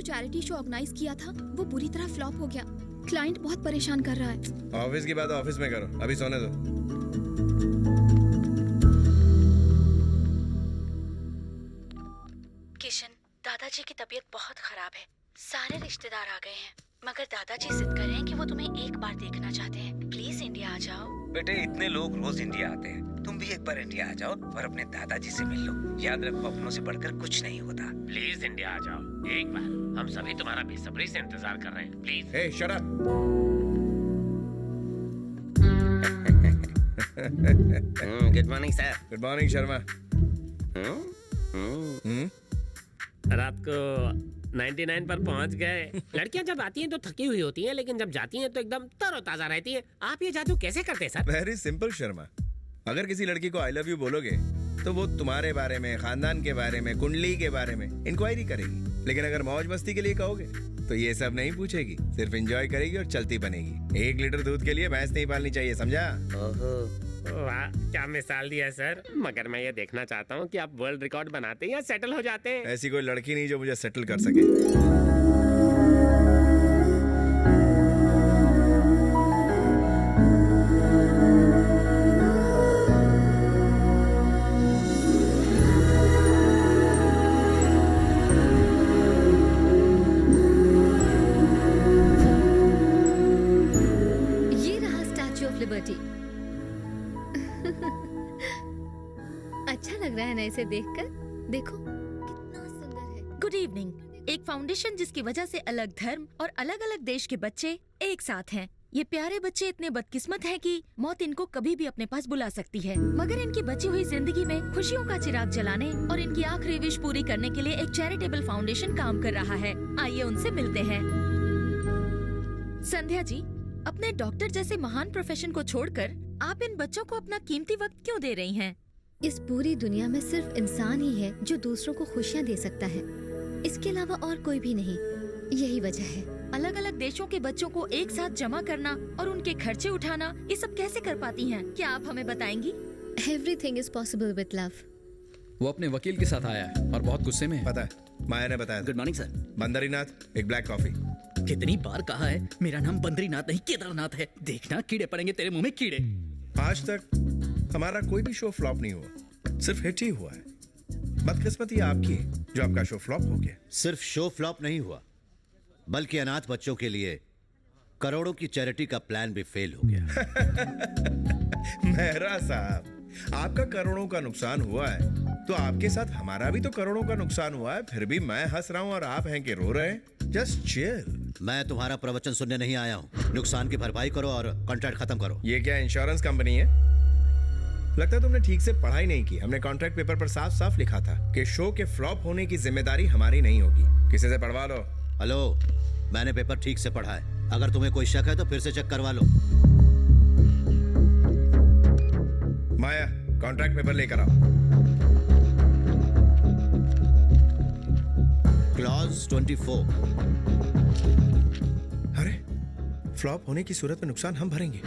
Charity show organise किया था वो पूरी तरह फ्लॉप हो गया। क्लाइंट बहुत परेशान कर रहा है। ऑफिस की बात ऑफिस में करो, अभी सोने दो। किशन, दादाजी की तबीयत बहुत खराब है। सारे रिश्तेदार आ गए हैं, मगर दादाजी जिद कर रहे हैं कि वो तुम्हें एक बार देखना चाहते हैं। प्लीज इंडिया आ जाओ। बेटे, इतने लोग रोज इंडिया आते हैं, तुम भी एक बार इंडिया आ जाओ और अपने दादाजी से मिल लो। याद रखो, अपनों से बढ़कर कुछ नहीं होता। प्लीज इंडिया आ जाओ एक बार, हम सभी तुम्हारा बेसब्री से इंतजार कर रहे हैं। Please. Hey shut up. Good morning sir. Good morning Sharma. रात को 99 पर पहुंच गए। लड़कियां जब आती हैं तो थकी हुई होती हैं, लेकिन जब जाती हैं तो एकदम तरोताजा रहती हैं। आप ये जादू कैसे करते हैं सर? वेरी सिंपल शर्मा, अगर किसी लड़की को आई लव यू बोलोगे तो वो तुम्हारे बारे में, खानदान के बारे में, कुंडली के बारे में इंक्वायरी करेगी। लेकिन अगर मौज मस्ती के लिए कहोगे तो ये सब नहीं पूछेगी, सिर्फ एंजॉय करेगी और चलती बनेगी। 1 लीटर दूध के लिए भैंस नहीं पालनी चाहिए, समझा? वाह, क्या मिसाल दिया सर। मगर मैं ये देखना चाहता हूँ कि आप वर्ल्ड रिकॉर्ड बनाते हैं या सेटल हो जाते हैं। ऐसी कोई लड़की नहीं जो मुझे सेटल कर सके। ये रहा स्टैच्यू ऑफ लिबर्टी। अच्छा लग रहा है ना इसे देखकर? देखो कितना सुंदर है। Good evening. एक फाउंडेशन जिसकी वजह से अलग धर्म और अलग अलग देश के बच्चे एक साथ हैं। ये प्यारे बच्चे इतने बदकिस्मत हैं कि मौत इनको कभी भी अपने पास बुला सकती है, मगर इनकी बची हुई जिंदगी में खुशियों का चिराग जलाने और इनकी आखिरी विश पूरी करने के लिए एक चैरिटेबल फाउंडेशन काम कर रहा है। आइए उनसे मिलते हैं। संध्या जी, अपने डॉक्टर जैसे महान प्रोफेशन को छोड़कर आप इन बच्चों को अपना कीमती वक्त क्यों दे रही हैं? इस पूरी दुनिया में सिर्फ इंसान ही है जो दूसरों को खुशियाँ दे सकता है, इसके अलावा और कोई भी नहीं। यही वजह है। अलग अलग देशों के बच्चों को एक साथ जमा करना और उनके खर्चे उठाना, ये सब कैसे कर पाती हैं? क्या आप हमें बताएंगी? Everything is possible with love. वो अपने वकील के साथ आया है और बहुत गुस्से में है। पता है, माया ने बताया। Good morning sir. बंदरीनाथ, एक ब्लैक कॉफी। कितनी बार कहा है, मेरा नाम बंदरीनाथ नहीं केदारनाथ है। देखना कीड़े पड़ेंगे तेरे मुंह में, कीड़े। आज तक हमारा कोई भी शो फ्लॉप नहीं हुआ, सिर्फ हिट ही हुआ है। बदकिस्मती आपकी है जो आपका शो फ्लॉप हो गया। सिर्फ शो फ्लॉप नहीं हुआ, बल्कि अनाथ बच्चों के लिए करोड़ों की चैरिटी का प्लान भी फेल हो गया। मेहरा साहब, आपका करोड़ों का नुकसान हुआ है तो आपके साथ हमारा भी तो करोड़ों का नुकसान हुआ है। फिर भी मैं हंस रहा हूँ और आप हैं कि रो रहे हैं। Just chill. मैं तुम्हारा प्रवचन सुनने नहीं आया हूँ। नुकसान की भरपाई करो और कॉन्ट्रैक्ट खत्म करो। ये क्या इंश्योरेंस कंपनी है? लगता है तुमने ठीक से पढ़ाई नहीं की। हमने कॉन्ट्रैक्ट पेपर पर साफ साफ लिखा था कि शो के फ्लॉप होने की जिम्मेदारी हमारी नहीं होगी। किसी से पढ़वा लो। हेलो, मैंने पेपर ठीक से पढ़ा है। अगर तुम्हें कोई शक है तो फिर से चेक करवा लो। माया, कॉन्ट्रैक्ट पेपर लेकर आओ। क्लॉज 24। अरे, फ्लॉप होने की सूरत में नुकसान हम भरेंगे।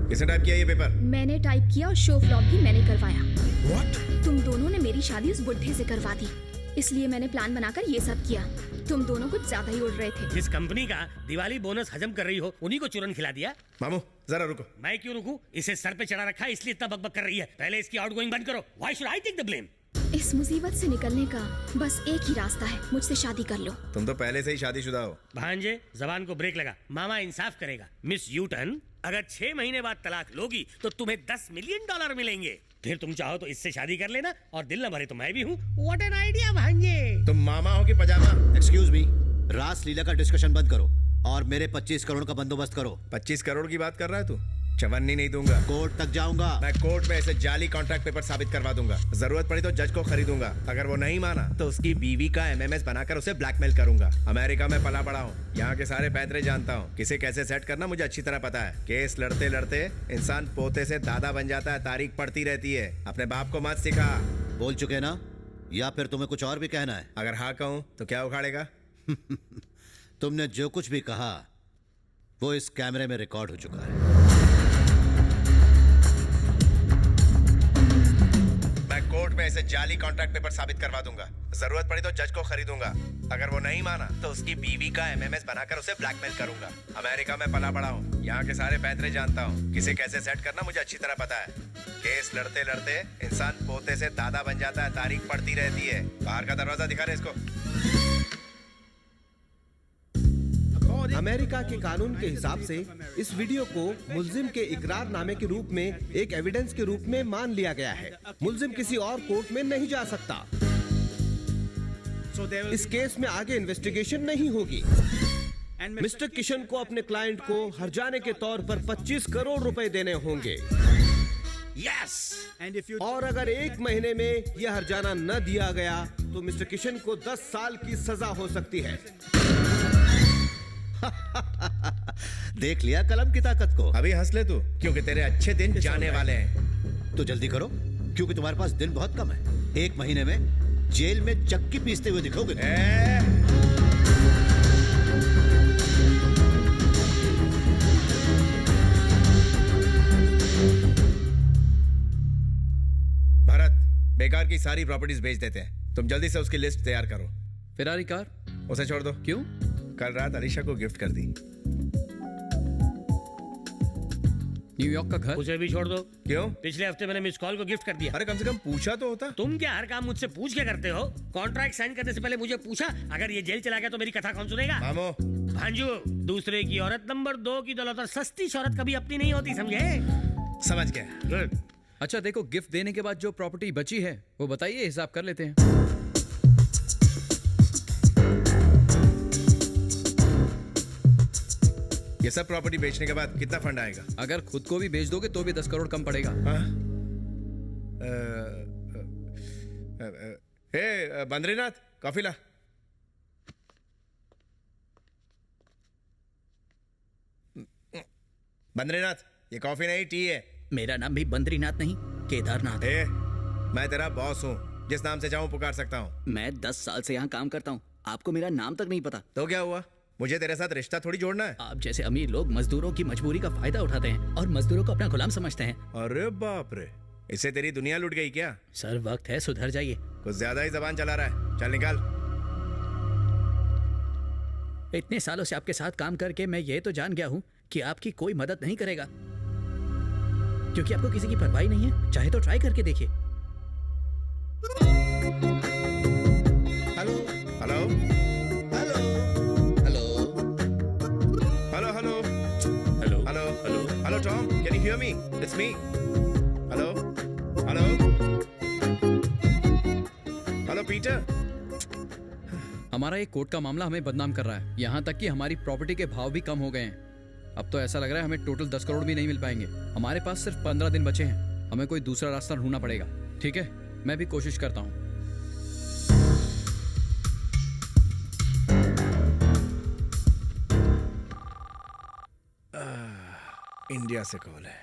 किसने टाइप किया ये पेपर? मैंने टाइप किया और शो फ्लॉप भी मैंने करवाया। What? तुम दोनों ने मेरी शादी उस बुढ़े से करवा दी, इसलिए मैंने प्लान बनाकर ये सब किया। तुम दोनों कुछ ज्यादा ही उड़ रहे थे। जिस कंपनी का दिवाली बोनस हजम कर रही हो, उन्हीं को चूरन खिला दिया। मामू जरा रुको। मैं क्यों रुकूं? इसे सर पे चढ़ा रखा है, इसलिए इतना बकबक कर रही है। पहले इसकी आउटगोइंग बंद करो। Why should I take the blame? इस मुसीबत से निकलने का बस एक ही रास्ता है, मुझसे शादी कर लो। तुम तो पहले से ही शादीशुदा हो। भांजे, जबान को ब्रेक लगा। मामा इंसाफ करेगा। मिस यूटन, अगर 6 महीने बाद तलाक लोगी तो तुम्हें $10 मिलियन मिलेंगे। फिर तुम चाहो तो इससे शादी कर लेना और दिल न भरे तो मैं भी हूँ। What an idea भांजे। तुम मामा हो कि पजामा? एक्सक्यूज मी, रास लीला का डिस्कशन बंद करो और मेरे 25 करोड़ का बंदोबस्त करो। 25 करोड़ की बात कर रहा है तू? चवन्नी नहीं दूंगा। कोर्ट तक जाऊंगा। मैं कोर्ट में ऐसे जाली कॉन्ट्रैक्ट पेपर साबित करवा दूंगा। जरूरत पड़ी तो जज को खरीदूंगा। अगर वो नहीं माना तो उसकी बीवी का MMS बनाकर उसे ब्लैकमेल करूंगा। अमेरिका में पला बड़ा हूँ, यहाँ के सारे पैतरे जानता हूँ। किसे कैसे सेट करना मुझे अच्छी तरह पता है। केस लड़ते लड़ते इंसान पोते से दादा बन जाता है। तारीख पड़ती रहती है। अपने बाप को मत सिखा। बोल चुके ना, या फिर तुम्हें कुछ और भी कहना है? अगर हाँ कहूँ तो क्या उखाड़ेगा? तुमने जो कुछ भी कहा वो इस कैमरे में रिकॉर्ड हो चुका है। मैं कोर्ट में इसे जाली कॉन्ट्रैक्ट पेपर साबित करवा दूंगा। जरूरत पड़ी तो जज को खरीदूंगा। अगर वो नहीं माना तो उसकी बीवी का एमएमएस बनाकर उसे ब्लैकमेल करूंगा। अमेरिका में पला बड़ा हूँ, यहाँ के सारे पैतरे जानता हूँ। किसे कैसे सेट करना मुझे अच्छी तरह पता है। केस लड़ते लड़ते इंसान पोते से दादा बन जाता है, तारीख पड़ती रहती है। बाहर का दरवाजा दिखा रहे इसको। अमेरिका के कानून के हिसाब से इस वीडियो को मुल्जिम के इकरारनामे के रूप में एक एविडेंस के रूप में मान लिया गया है। मुल्जिम किसी और कोर्ट में नहीं जा सकता। इस केस में आगे इन्वेस्टिगेशन नहीं होगी। मिस्टर किशन को अपने क्लाइंट को हर्जाने के तौर पर 25 करोड़ रुपए देने होंगे। और अगर 1 महीने में यह हर्जाना न दिया गया तो मिस्टर किशन को 10 साल की सजा हो सकती है। देख लिया कलम की ताकत को। अभी हंस ले तू, क्योंकि तेरे अच्छे दिन जाने वाले हैं। तो जल्दी करो, क्योंकि तुम्हारे पास दिन बहुत कम है। 1 महीने में जेल में चक्की पीसते हुए दिखोगे तुम। भरत, बेकार की सारी प्रॉपर्टीज बेच देते हैं। तुम जल्दी से उसकी लिस्ट तैयार करो। Ferrari car? उसे छोड़ दो। क्यों? कल रात अलीशा को गिफ्ट कर दी। न्यूयॉर्क का घर? उसे भी छोड़ दो। क्यों? पिछले हफ्ते मैंने मिस कॉल को गिफ्ट कर दिया। अरे कम से कम पूछा तो होता। तुम क्या हर काम मुझसे पूछ के करते हो? कॉन्ट्रैक्ट साइन करने से पहले मुझे पूछा? अगर ये जेल चला गया तो मेरी कथा कौन सुनेगा? मामो, भांजू, दूसरे की औरत नंबर 2 की दौलत और सस्ती शौहरत कभी अपनी नहीं होती, समझे? समझ गया। गुड। अच्छा देखो, गिफ्ट देने के बाद जो प्रॉपर्टी बची है वो बताइए, हिसाब कर लेते हैं। ये सब प्रॉपर्टी बेचने के बाद कितना फंड आएगा? अगर खुद को भी बेच दोगे तो भी 10 करोड़ कम पड़ेगा। हाँ? बद्रीनाथ, कॉफी ला। बद्रीनाथ, ये कॉफी नहीं टी है। मेरा नाम भी बद्रीनाथ नहीं, केदारनाथ है। मैं तेरा बॉस हूँ, जिस नाम से चाहूँ पुकार सकता हूँ। मैं 10 साल से यहाँ काम करता हूँ, आपको मेरा नाम तक नहीं पता। तो क्या हुआ? मुझे तेरे साथ रिश्ता थोड़ी जोड़ना है। आप जैसे अमीर लोग मजदूरों की मजबूरी का फायदा उठाते हैं और मजदूरों को अपना गुलाम समझते हैं। अरे बाप रे, इससे तेरी दुनिया लुट गई क्या? सर वक्त है, सुधर जाइए। कुछ ज्यादा ही जबान चला रहा है। चल निकाल। इतने सालों से आपके साथ काम करके मैं ये तो जान गया हूँ कि आपकी कोई मदद नहीं करेगा, क्योंकि आपको किसी की परवाह नहीं है। चाहे तो ट्राई करके देखिए। Hello hello hello hello hello hello hello hello hello hello Tom, can you hear me? It's me. Hello hello hello Peter. हमारा एक कोर्ट का मामला हमें बदनाम कर रहा है, यहाँ तक कि हमारी प्रॉपर्टी के भाव भी कम हो गए हैं। अब तो ऐसा लग रहा है हमें टोटल 10 करोड़ भी नहीं मिल पाएंगे। हमारे पास सिर्फ 15 दिन बचे हैं, हमें कोई दूसरा रास्ता ढूंढना पड़ेगा। ठीक है, मैं भी कोशिश करता हूँ। इंडिया से कॉल है।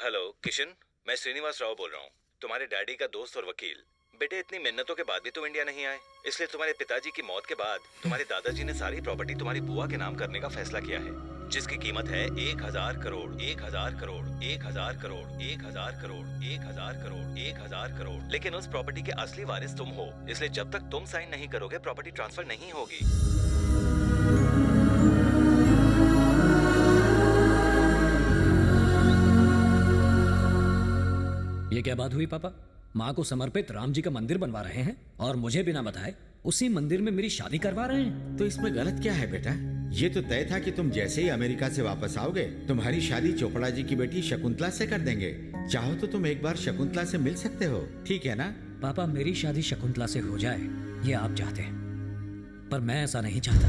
हेलो किशन, मैं श्रीनिवास राव बोल रहा हूँ, तुम्हारे डैडी का दोस्त और वकील। बेटे, इतनी मिन्नतों के बाद भी तुम इंडिया नहीं आए, इसलिए तुम्हारे पिताजी की मौत के बाद तुम्हारे दादाजी ने सारी प्रॉपर्टी तुम्हारी बुआ के नाम करने का फैसला किया है, जिसकी कीमत है 1000 करोड़, 1000 करोड़, 1000 करोड़, 1000 करोड़, 1000 करोड़, 1000 करोड़। लेकिन उस प्रॉपर्टी के असली वारिस तुम हो, इसलिए जब तक तुम साइन नहीं करोगे प्रॉपर्टी ट्रांसफर नहीं होगी। ये क्या बात हुई पापा? माँ को समर्पित राम जी का मंदिर बनवा रहे हैं और मुझे बिना बताए उसी मंदिर में मेरी शादी करवा रहे हैं। तो इसमें गलत क्या है बेटा? ये तो तय था कि तुम जैसे ही अमेरिका से वापस आओगे तुम्हारी शादी चोपड़ा जी की बेटी शकुंतला से कर देंगे। चाहो तो तुम एक बार शकुंतला से मिल सकते हो, ठीक है ना? पापा, मेरी शादी शकुंतला से हो जाए ये आप चाहते हैं, पर मैं ऐसा नहीं चाहता।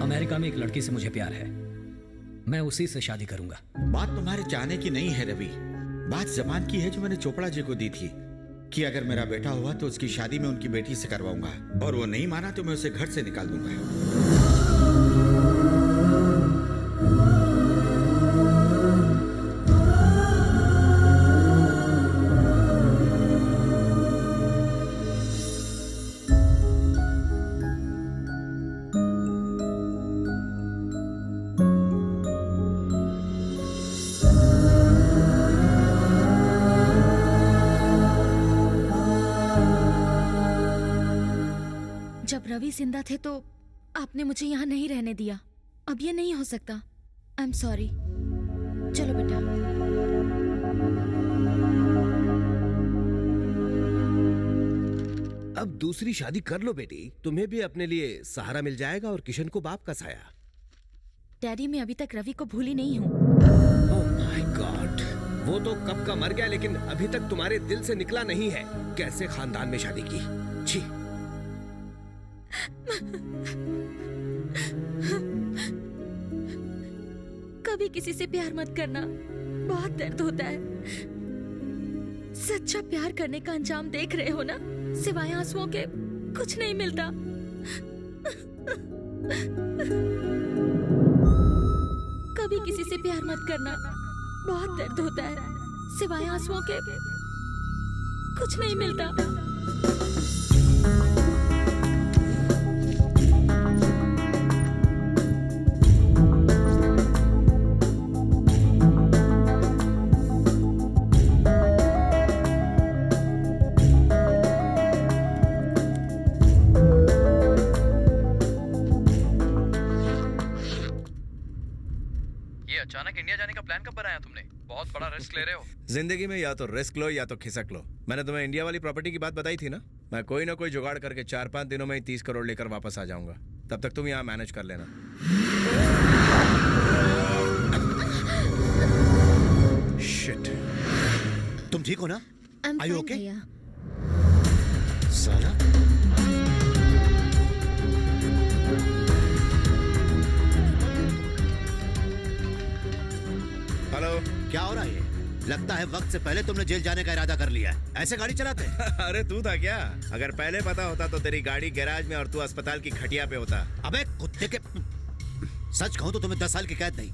अमेरिका में एक लड़की से मुझे प्यार है, मैं उसी से शादी करूंगा। बात तुम्हारे चाहने की नहीं है रवि, बात जबान की है जो मैंने चोपड़ा जी को दी थी कि अगर मेरा बेटा हुआ तो उसकी शादी मैं उनकी बेटी से करवाऊंगा, और वो नहीं माना तो मैं उसे घर से निकाल दूंगा। रवि जिंदा थे तो आपने मुझे यहाँ नहीं रहने दिया। अब ये नहीं हो सकता। I am sorry. चलो बेटा। अब दूसरी शादी कर लो बेटी, तुम्हें भी अपने लिए सहारा मिल जाएगा और किशन को बाप का साया। डैडी, मैं अभी तक रवि को भूली नहीं हूँ। ओह माय गॉड, वो तो कब का मर गया, लेकिन अभी तक तुम्हारे दिल से निकला नहीं है। कैसे खानदान में शादी की, छी। कभी किसी से प्यार मत करना, बहुत दर्द होता है। सच्चा प्यार करने का अंजाम देख रहे हो ना, सिवाय आंसुओं के कुछ नहीं मिलता। कभी किसी से प्यार मत करना, बहुत दर्द होता है, सिवाय आंसुओं के कुछ नहीं मिलता। अचानक इंडिया जाने का प्लान कब बनाया तुमने? बहुत बड़ा रिस्क ले रहे हो। जिंदगी में या तो रिस्क लो या तो खिसक लो। मैंने तुम्हें इंडिया वाली प्रॉपर्टी की बात बताई थी ना, मैं कोई ना कोई जुगाड़ करके 4-5 दिनों में ही 30 करोड़ लेकर वापस आ जाऊंगा। तब तक तुम यहाँ मैनेज कर लेना। शिट, तुम ठीक हो ना? I'm Are you fine, okay? भैया। साला, हेलो। क्या हो रहा है? लगता है वक्त से पहले तुमने जेल जाने का इरादा कर लिया है। ऐसे गाड़ी चलाते हैं? अरे तू था क्या? अगर पहले पता होता तो तेरी गाड़ी गैराज में और तू अस्पताल की खटिया पे होता। अबे कुत्ते के, सच कहूं तो तुम्हें 10 साल की कैद नहीं,